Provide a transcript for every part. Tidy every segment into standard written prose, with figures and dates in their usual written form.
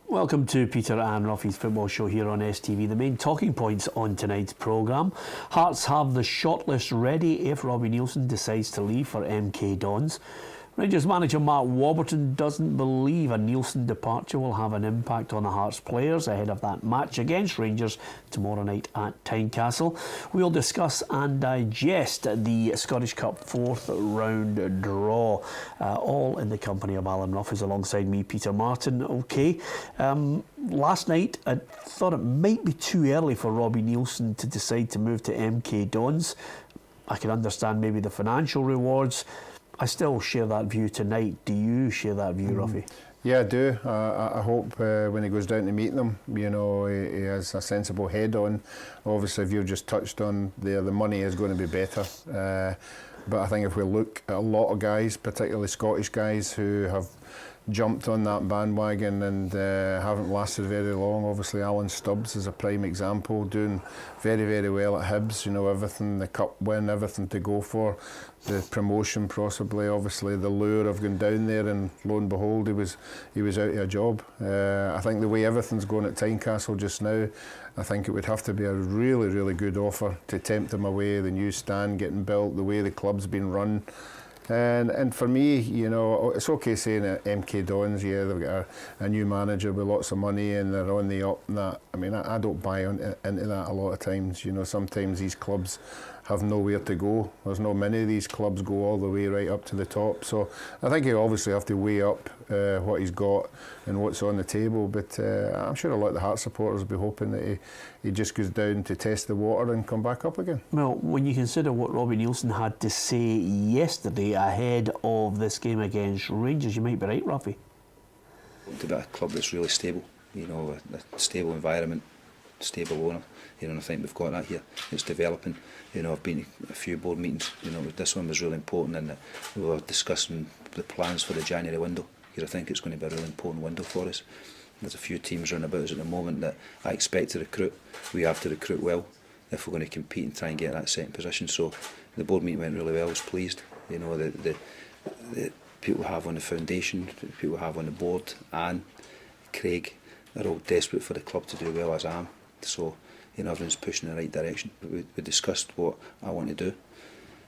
Welcome to Peter and Ruffy's Football Show here on STV. The main talking points on tonight's programme. Hearts have the shortlist ready if Robbie Neilson decides to leave for MK Dons. Rangers manager Mark Warburton doesn't believe a Neilson departure will have an impact on the Hearts players ahead of that match against Rangers tomorrow night at Tynecastle. We'll discuss and digest the Scottish Cup fourth round draw, all in the company of Alan Ruff, who's alongside me, Peter Martin. Okay, last night I thought it might be too early for Robbie Neilson to decide to move to MK Dons. I can understand maybe the financial rewards. I still share that view tonight. Do you share that view, Ruffy? Yeah, I do. I hope when he goes down to meet them, you know, he has a sensible head on. Obviously, if you've just touched on there, the money is going to be better. But I think if we look at a lot of guys, particularly Scottish guys who have jumped on that bandwagon and haven't lasted very long. Obviously, Alan Stubbs is a prime example, doing very, very well at Hibs. You know, everything, the cup win, everything to go for. The promotion, possibly, obviously, the lure of going down there, and lo and behold, he was out of a job. I think the way everything's going at Tynecastle just now, I think it would have to be a really, really good offer to tempt him away. The new stand getting built, the way the club's been run. And for me, you know, it's okay saying that MK Dons, yeah, they've got a new manager with lots of money and they're on the up and that. I mean, I don't buy into that a lot of times. You know, sometimes these clubs have nowhere to go. There's not many of these clubs go all the way right up to the top. So I think he'll obviously have to weigh up what he's got and what's on the table. But I'm sure a lot of the Hearts supporters will be hoping that he just goes down to test the water and come back up again. Well, when you consider what Robbie Neilson had to say yesterday ahead of this game against Rangers, you might be right, Ruffy. To be a club that's really stable, you know, a stable environment, stable owner. You know, and I think we've got that here. It's developing. You know, I've been to a few board meetings. You know, this one was really important, and we were discussing the plans for the January window. You know, I think it's going to be a really important window for us. There's a few teams running about us at the moment that I expect to recruit. We have to recruit well if we're going to compete and try and get that second position. So the board meeting went really well. I was pleased. You know, the people we have on the foundation, the people we have on the board, and Craig, they're all desperate for the club to do well, as I am. So, you know, everyone's pushing in the right direction. But we discussed what I want to do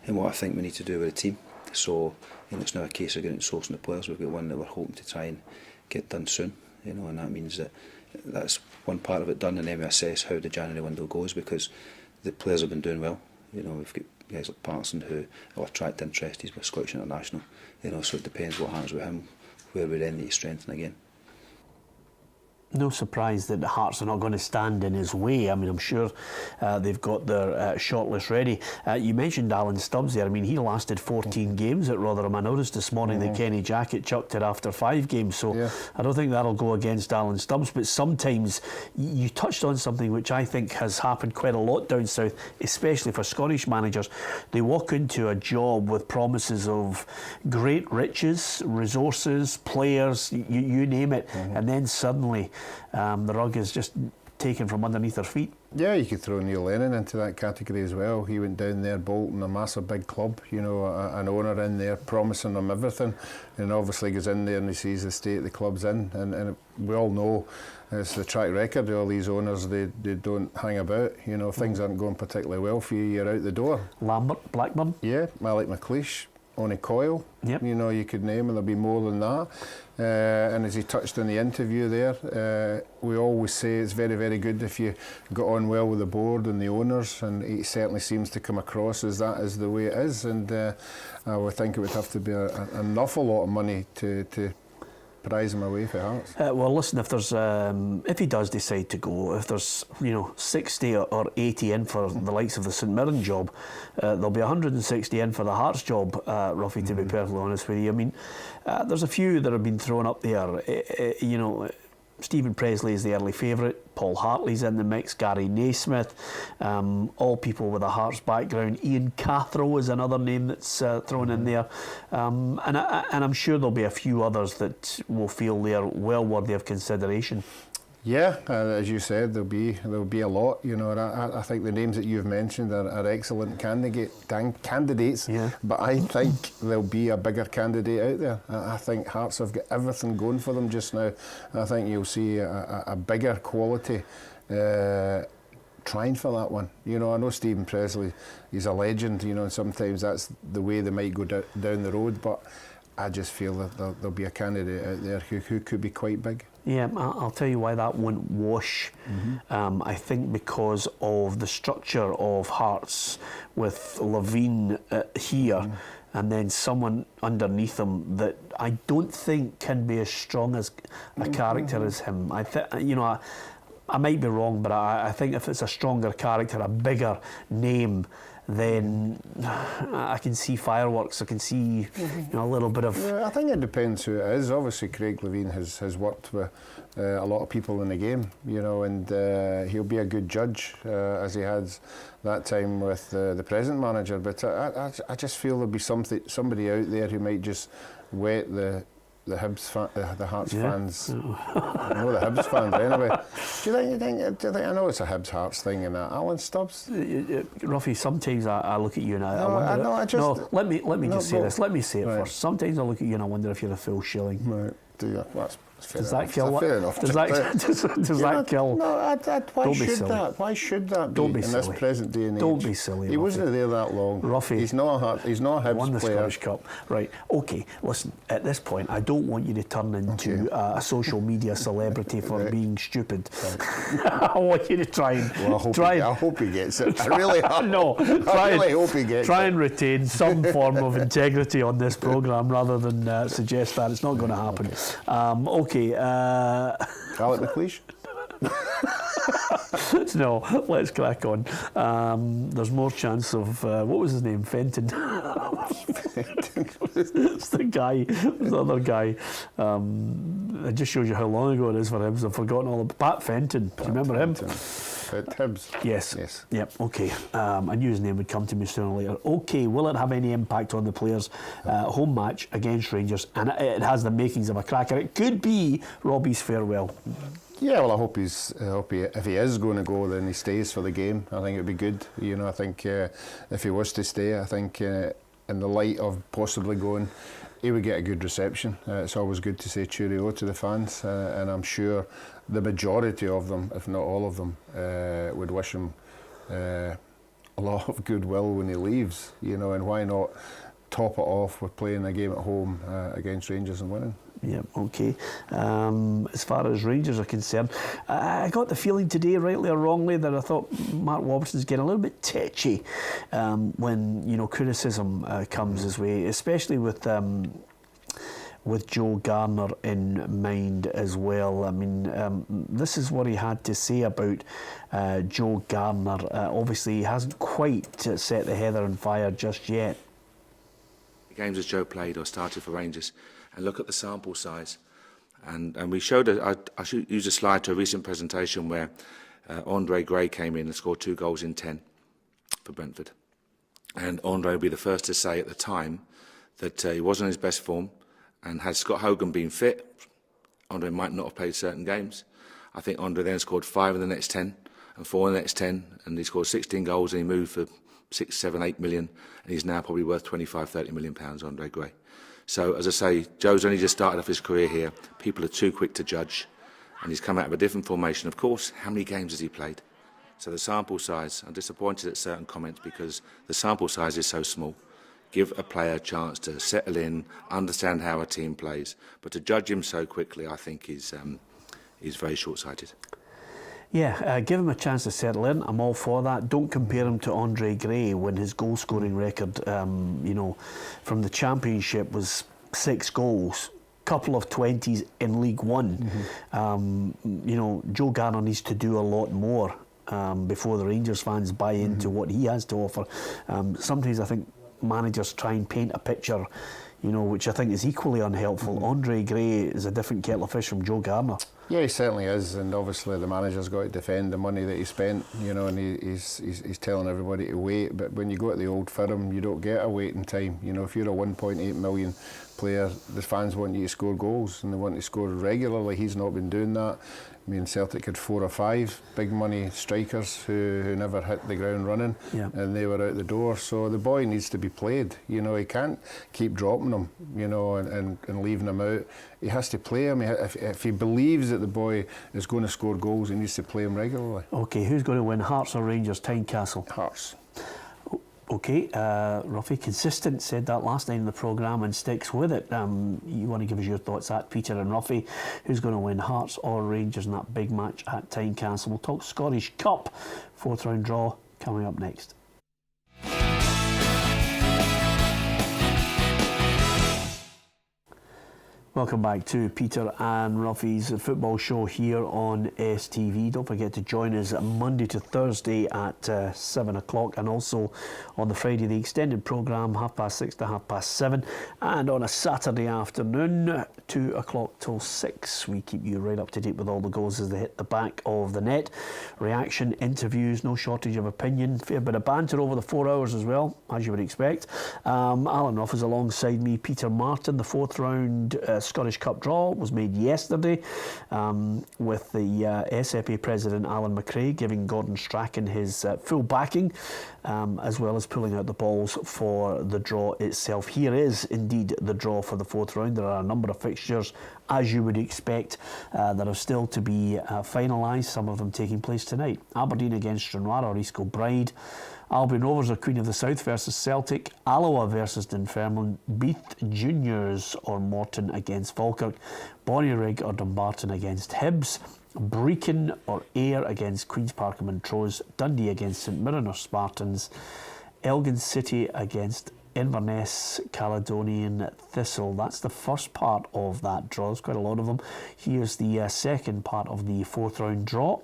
and what I think we need to do with the team. So, you know, it's now a case of getting sourcing the players. We've got one that we're hoping to try and get done soon. You know, and that means that that's one part of it done, and then we assess how the January window goes, because the players have been doing well. You know, we've got guys like Patterson who will attract interest. He's with Scottish International. You know, so it depends what happens with him, where we then need to strengthen again. No surprise that the Hearts are not going to stand in his way. I mean, I'm sure they've got their shortlist ready. You mentioned Alan Stubbs there. I mean, he lasted 14 games at Rotherham. I noticed this morning that Kenny Jackett chucked it after 5 games, so I don't think that'll go against Alan Stubbs. But sometimes you touched on something which I think has happened quite a lot down south, especially for Scottish managers. They walk into a job with promises of great riches, resources, players, you name it, and then suddenly the rug is just taken from underneath their feet. Yeah, you could throw Neil Lennon into that category as well. He went down there, Bolton, a massive big club, you know, an owner in there promising them everything, and obviously goes in there and he sees the state the club's in, and we all know it's the track record of all these owners. They don't hang about. You know, if things aren't going particularly well for you, you're out the door. Lambert, Blackburn. Yeah, Malik McLeish, Only Coyle. Yep. You know, you could name, and there'll be more than that. And as he touched in the interview there, we always say it's very, very good if you got on well with the board and the owners, and it certainly seems to come across as that is the way it is. And I would think it would have to be an awful lot of money to prize him away for Hearts. Well, listen, if there's if he does decide to go, if there's 60 or 80 in for the likes of the St Mirren job, there'll be 160 in for the Hearts job, Ruffy, to be perfectly honest with you. I mean, there's a few that have been thrown up there. Stephen Presley is the early favourite. Paul Hartley's in the mix. Gary Naismith, all people with a Hearts background. Ian Cathro is another name that's thrown in there, and I'm sure there'll be a few others that will feel they're well worthy of consideration. Yeah, as you said, there'll be a lot. You know, and I think the names that you've mentioned are excellent candidates. Yeah. But I think there'll be a bigger candidate out there. I think Hearts have got everything going for them just now. I think you'll see a bigger quality trying for that one. You know, I know Stephen Presley, he's a legend. You know, and sometimes that's the way they might go down the road. But I just feel that there'll be a candidate out there who could be quite big. Yeah, I'll tell you why that won't wash. I think because of the structure of Hearts with Levine here and then someone underneath him that I don't think can be as strong as a character as him. I might be wrong, but I think if it's a stronger character, a bigger name, then I can see fireworks. I can see a little bit of... Yeah, I think it depends who it is. Obviously, Craig Levine has worked with a lot of people in the game, you know, and he'll be a good judge, as he has that time with the present manager. But I just feel there'll be somebody out there who might just wet the Hibs the Hearts fans. I know the Hibs fans anyway. Do you think I know it's a Hibs Hearts thing and that. Alan Stubbs? Ruffy, sometimes I look at you and I wonder... let me just say this. Let me say it first. Sometimes I look at you and I wonder if you're a full shilling. Right. Does that kill? Fair enough. Does that kill? No, why should that? Why should that be Don't be in silly. this present day and age? Don't be silly. He wasn't there that long. Ruffy. He's not a Hibs won the player. Scottish Cup. Right. Okay. Listen. At this point, I don't want you to turn into a social media celebrity for being stupid. I want you to try and I hope he gets it. I really hope. No. I really hope he gets it. Try and retain some form of integrity on this programme rather than suggest that it's not going to happen. Okay. Alec McLeish? No, let's crack on. There's more chance of what was his name? Fenton. It's the other guy. It just shows you how long ago it is for him. I've forgotten all about Pat Fenton. Do you remember him? At Hibs? Yes. Yep. Okay. I knew his name would come to me sooner or later. Okay. Will it have any impact on the players' home match against Rangers? And it has the makings of a cracker. It could be Robbie's farewell. Yeah, well, I hope if he is going to go, then he stays for the game. I think it'd be good. You know, I think if he was to stay, I think in the light of possibly going, he would get a good reception. It's always good to say cheerio to the fans, and I'm sure the majority of them, if not all of them, would wish him a lot of goodwill when he leaves. You know, and why not top it off with playing a game at home against Rangers and winning? Yeah, okay. As far as Rangers are concerned, I got the feeling today, rightly or wrongly, that I thought Mark Robertson's getting a little bit tetchy when criticism comes his way, especially with Joe Garner in mind as well. I mean, this is what he had to say about Joe Garner. Obviously, he hasn't quite set the heather on fire just yet. The games as Joe played or started for Rangers, and look at the sample size. And we showed, I should use a slide to a recent presentation where Andre Gray came in and scored 2 goals in 10 for Brentford. And Andre would be the first to say at the time that he wasn't in his best form, and had Scott Hogan been fit, Andre might not have played certain games. I think Andre then scored 5 in the next 10 and 4 in the next 10, and he scored 16 goals and he moved for 6, 7, 8 million, and he's now probably worth 25, 30 million pounds, Andre Gray. So, as I say, Joe's only just started off his career here. People are too quick to judge, and he's come out of a different formation. Of course, how many games has he played? So the sample size, I'm disappointed at certain comments because the sample size is so small. Give a player a chance to settle in, understand how a team plays. But to judge him so quickly, I think is very short-sighted. Yeah, give him a chance to settle in. I'm all for that. Don't compare him to Andre Gray when his goal-scoring record, from the Championship was 6 goals, couple of 20s in League One. Joe Garner needs to do a lot more before the Rangers fans buy into what he has to offer. Sometimes I think managers try and paint a picture, which I think is equally unhelpful. Andre Gray is a different kettle of fish from Joe Garner. Yeah, he certainly is, and obviously the manager's got to defend the money that he spent, and he's telling everybody to wait. But when you go to the Old Firm, you don't get a waiting time. If you're a £1.8 million player, the fans want you to score goals and they want to score regularly. He's not been doing that. I mean, Celtic had 4 or 5 big money strikers who never hit the ground running, and they were out the door. So the boy needs to be played. You know, he can't keep dropping him, you know, and leaving him out. He has to play him. If he believes that the boy is going to score goals, he needs to play him regularly. Okay, who's going to win, Hearts or Rangers, Tynecastle? Hearts. Okay, Ruffy, consistent, said that last night in the programme and sticks with it. You want to give us your thoughts at Peter and Ruffy. Who's going to win, Hearts or Rangers in that big match at Tynecastle? We'll talk Scottish Cup, 4th round draw, coming up next. Welcome back to Peter and Ruffy's football show here on STV. Don't forget to join us Monday to Thursday at 7 o'clock, and also on the Friday the extended programme 6:30 to 7:30, and on a Saturday afternoon 2 o'clock till 6. We keep you right up to date with all the goals as they hit the back of the net. Reaction, interviews, no shortage of opinion, fair bit of banter over the 4 hours as well, as you would expect. Alan Ruff is alongside me. Peter Martin. The 4th round Scottish Cup draw was made yesterday, with the SFA president Alan McRae giving Gordon Strachan his full backing, as well as pulling out the balls for the draw itself. Here is indeed the draw for the 4th round. There are a number of fixtures, as you would expect, that are still to be finalised, some of them taking place tonight. Aberdeen against Stranraer or East Kilbride. Albion Rovers or Queen of the South versus Celtic. Alloa versus Dunfermline. Beath Juniors or Morton against Falkirk. Bonnyrigg or Dumbarton against Hibs. Brechin or Ayr against Queen's Park and Montrose. Dundee against St Mirren or Spartans. Elgin City against Inverness Caledonian Thistle. That's the first part of that draw. There's quite a lot of them. Here's the second part of the 4th round draw.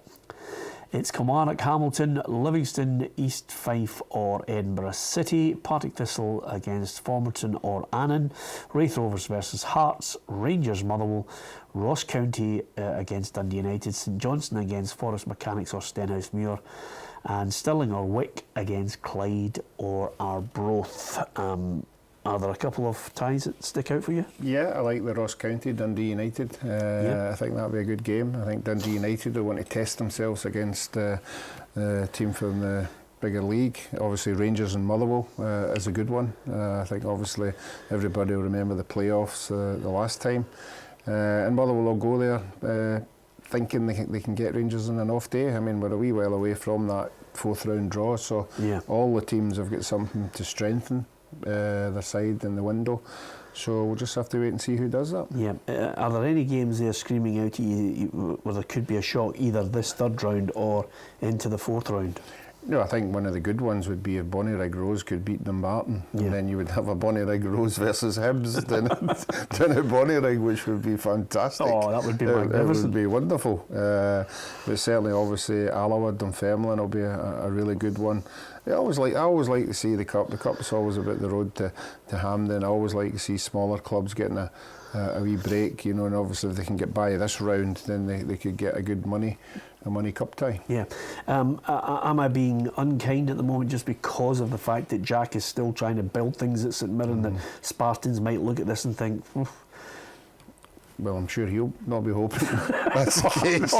It's Kilmarnock, Hamilton, Livingston, East Fife or Edinburgh City. Partick Thistle against Formerton or Annan. Raith Rovers versus Hearts. Rangers Motherwell. Ross County against Dundee United. St Johnstone against Forest Mechanics or Stenhousemuir. And Stirling or Wick against Clyde or Arbroath. Are there a couple of ties that stick out for you? Yeah, I like the Ross County, Dundee United. I think that'll be a good game. I think Dundee United will want to test themselves against a team from the bigger league. Obviously Rangers and Motherwell is a good one. I think obviously everybody will remember the playoffs the last time. And Motherwell will go there thinking they can get Rangers on an off day. I mean, we're a wee while away from that 4th round draw, so all the teams have got something to strengthen their side in the window, so we'll just have to wait and see who does that. Yeah. Are there any games there screaming out to you where there could be a shock either this 3rd round or into the 4th round? No, I think one of the good ones would be if Bonnyrigg Rose could beat Dumbarton, and then you would have a Bonnyrigg Rose versus Hibs down at Bonnyrigg, which would be fantastic. Oh, that would be magnificent. It would be wonderful. But certainly, obviously, Alloa, Dunfermline will be a really good one. I always like to see the Cup. The Cup is always about the road to Hampden. I always like to see smaller clubs getting a wee break, you know, and obviously if they can get by this round, then they could get a good money cup tie. Yeah. Am I being unkind at the moment just because of the fact that Jack is still trying to build things at St Mirren, that Spartans might look at this and think, well, I'm sure he'll not be hoping that's the case.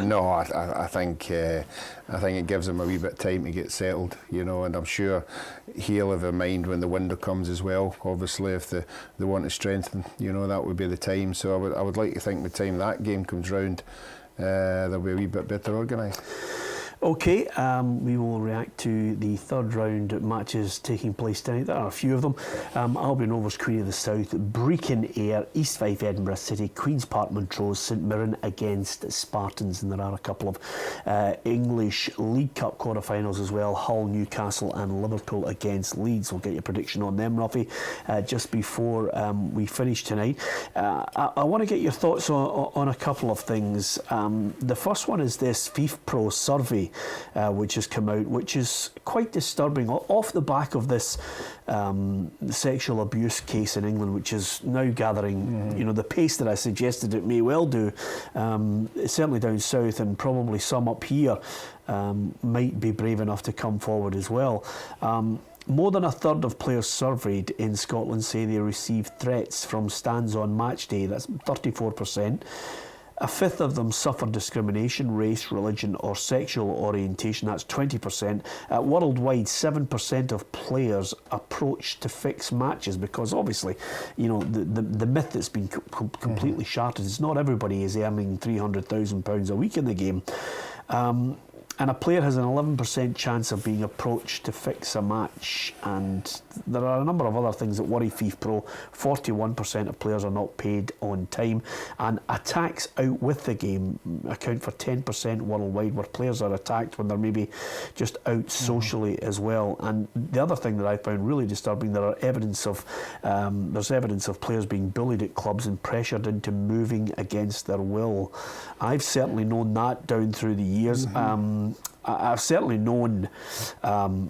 No, I think it gives him a wee bit of time to get settled, you know, and I'm sure he'll have a mind when the window comes as well. Obviously, if they want to strengthen, you know, that would be the time. So I would like to think by the time that game comes round, they'll be a wee bit better organised. Okay, we will react to the 3rd round matches taking place tonight. There are a few of them. Albion Rovers, Queen of the South, Brechin Ayr, East Fife, Edinburgh City, Queen's Park, Montrose, St Mirren against Spartans, and there are a couple of English League Cup quarter-finals as well. Hull, Newcastle and Liverpool against Leeds. We'll get your prediction on them, Ruffy, just before we finish tonight. I want to get your thoughts on a couple of things. The first one is this FIFPro survey which has come out, which is quite disturbing off the back of this sexual abuse case in England, which is now gathering, you know, the pace that I suggested it may well do. Certainly down south, and probably some up here might be brave enough to come forward as well. More than a third of players surveyed in Scotland say they received threats from stands on match day. That's 34%. A fifth of them suffered discrimination, race, religion or sexual orientation. That's 20%. Worldwide, 7% of players approached to fix matches because obviously, you know, the myth that's been completely shattered is not everybody is earning £300,000 a week in the game. And a player has an 11% chance of being approached to fix a match. And there are a number of other things that worry FIFPro. 41% of players are not paid on time. And attacks out with the game account for 10% worldwide, where players are attacked when they're maybe just out socially as well. And the other thing that I found really disturbing, there's evidence of players being bullied at clubs and pressured into moving against their will. I've certainly known that down through the years. I've certainly known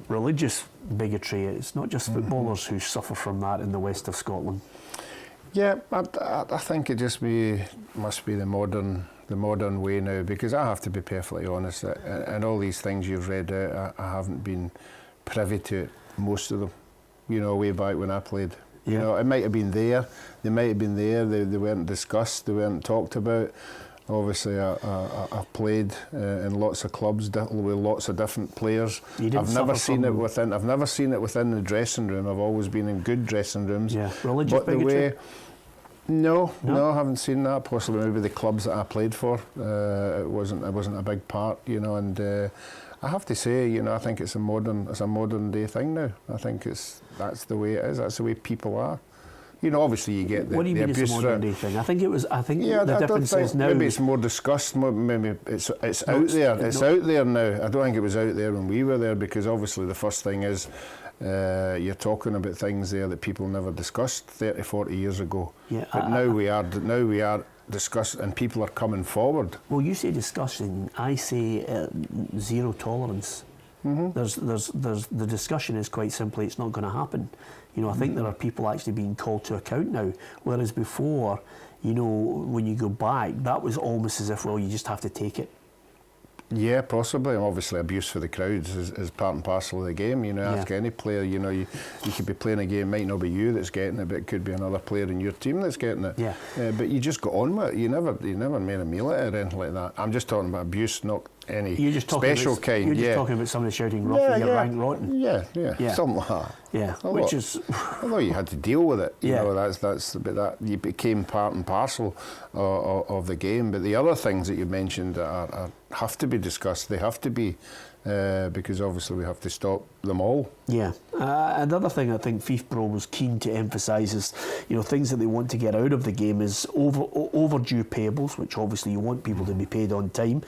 religious bigotry. It's not just footballers who suffer from that in the west of Scotland. Yeah, I think it just must be the modern way now, because I have to be perfectly honest, and all these things you've read out, I haven't been privy to it, most of them, you know, way back when I played. Yeah. You know, it might have been there, they weren't discussed, they weren't talked about. Obviously, I've played in lots of clubs with lots of different players. I've never seen it within the dressing room. I've always been in good dressing rooms. Yeah, religious bigotry. No, I haven't seen that. Possibly maybe the clubs that I played for. It wasn't a big part, you know. And I have to say, you know, I think it's a modern day thing now. I think that's the way it is. That's the way people are. You know, obviously you get the What do you mean it's a modern day thing? I think the difference is now. Maybe it's more discussed. Maybe it's out there. It's out there now. I don't think it was out there when we were there, because obviously the first thing is you're talking about things there that people never discussed 30, 40 years ago. Yeah, but now we are discussing, and people are coming forward. Well, you say discussing. I say zero tolerance. There's the discussion is quite simply it's not going to happen. You know, I think there are people actually being called to account now, whereas before, you know, when you go back, that was almost as if, well, you just have to take it. Yeah, possibly. And obviously abuse for the crowds is part and parcel of the game. You know, ask any player, you know, you could be playing a game, might not be you that's getting it, but it could be another player in your team that's getting it. Yeah. But you just got on with it. You never made a meal at it or anything like that. I'm just talking about abuse, not any special kind. You're just talking about somebody shouting, "Ruffy, you're rank rotten." Yeah, something like that. Yeah, although you had to deal with it. You know, that's a bit that you became part and parcel of the game. But the other things that you mentioned have to be discussed. They have to be, because obviously we have to stop them all. Yeah. Another thing I think FIFPro was keen to emphasise is, you know, things that they want to get out of the game is overdue payables, which obviously you want people to be paid on time.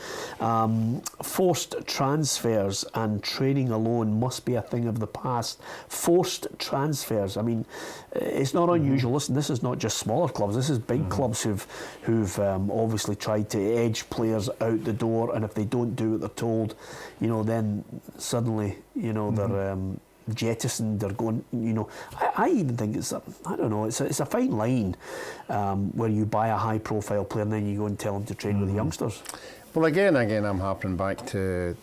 Forced transfers and training alone must be a thing of the past. Forced transfers. I mean, it's not unusual. Listen, this is not just smaller clubs. This is big clubs who've obviously tried to edge players out the door, and if they don't do what they're told, you know, then suddenly, you know, they're jettisoned. They're going. You know, I even think it's a fine line where you buy a high-profile player and then you go and tell them to train with the youngsters. Well, again, I'm harping back to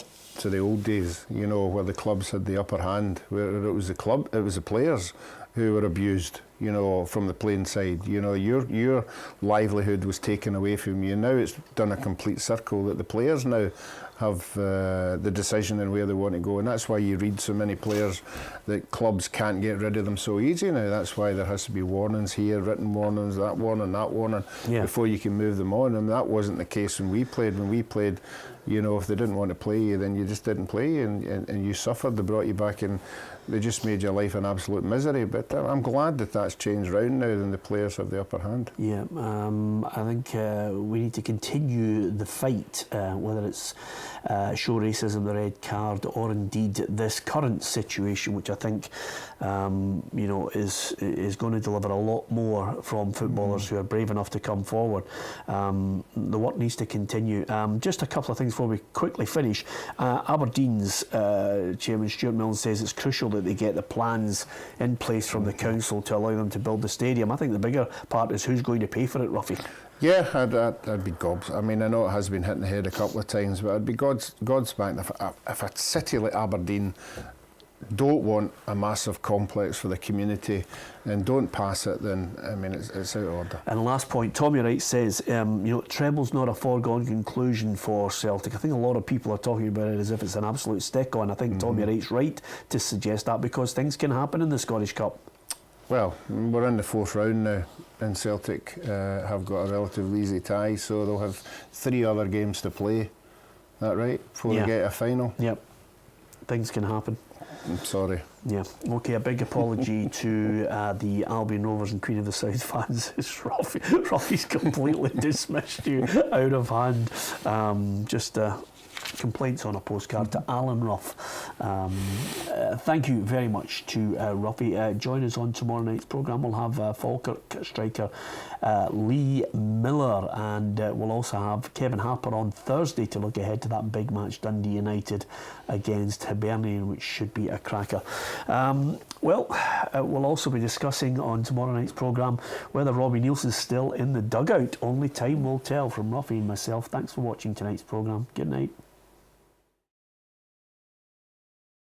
the old days, you know, where the clubs had the upper hand, where it was the players who were abused, you know, from the playing side. You know, your livelihood was taken away from you. Now it's done a complete circle that the players now have the decision in where they want to go, and that's why you read so many players that clubs can't get rid of them so easy now. That's why there has to be warnings here, written warnings, that warning, before you can move them on. And that wasn't the case when we played. When we played, you know, if they didn't want to play you, then you just didn't play, and you suffered. They brought you back and they just made your life an absolute misery. But I'm glad that that's changed round now, and the players have the upper hand. Yeah, I think we need to continue the fight, whether it's show racism, the red card, or indeed this current situation, which I think you know, is going to deliver a lot more from footballers who are brave enough to come forward. The work needs to continue. Just a couple of things before we quickly finish. Aberdeen's chairman Stuart Milne says it's crucial that they get the plans in place from the council to allow them to build the stadium. I think the bigger part is who's going to pay for it, Ruffy. Yeah, I'd be gobs. I mean, I know it has been hitting the head a couple of times, but I'd be God's back if a city like Aberdeen don't want a massive complex for the community and don't pass it, then I mean it's out of order. And last point, Tommy Wright says, treble's not a foregone conclusion for Celtic. I think a lot of people are talking about it as if it's an absolute stick-on. I think Tommy Wright's right to suggest that because things can happen in the Scottish Cup. Well, we're in the 4th round now, and Celtic have got a relatively easy tie, so they'll have 3 other games to play. Is that right? Before they get a final. Yep. Things can happen. I'm sorry. Yeah. Okay, a big apology to the Albion Rovers and Queen of the South fans. Ruffy's completely dismissed you out of hand. Complaints on a postcard to Alan Ruff. Thank you very much to Ruffy. Join us on tomorrow night's programme. We'll have Falkirk striker Lee Miller, and we'll also have Kevin Harper on Thursday to look ahead to that big match, Dundee United against Hibernian, which should be a cracker. We'll also be discussing on tomorrow night's programme whether Robbie Neilson's still in the dugout. Only time will tell. From Ruffy and myself, thanks for watching tonight's programme. Good night.